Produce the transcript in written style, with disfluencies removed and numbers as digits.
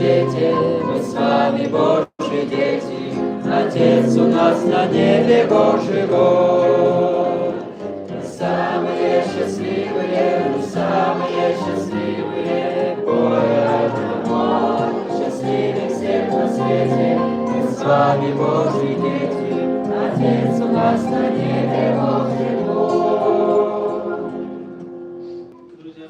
Мы с вами Божьи дети, Отец у нас на небе Божий род. Мы самые счастливые, поэтому счастливее всех на свете. Мы с вами Божьи дети, Отец у нас на небе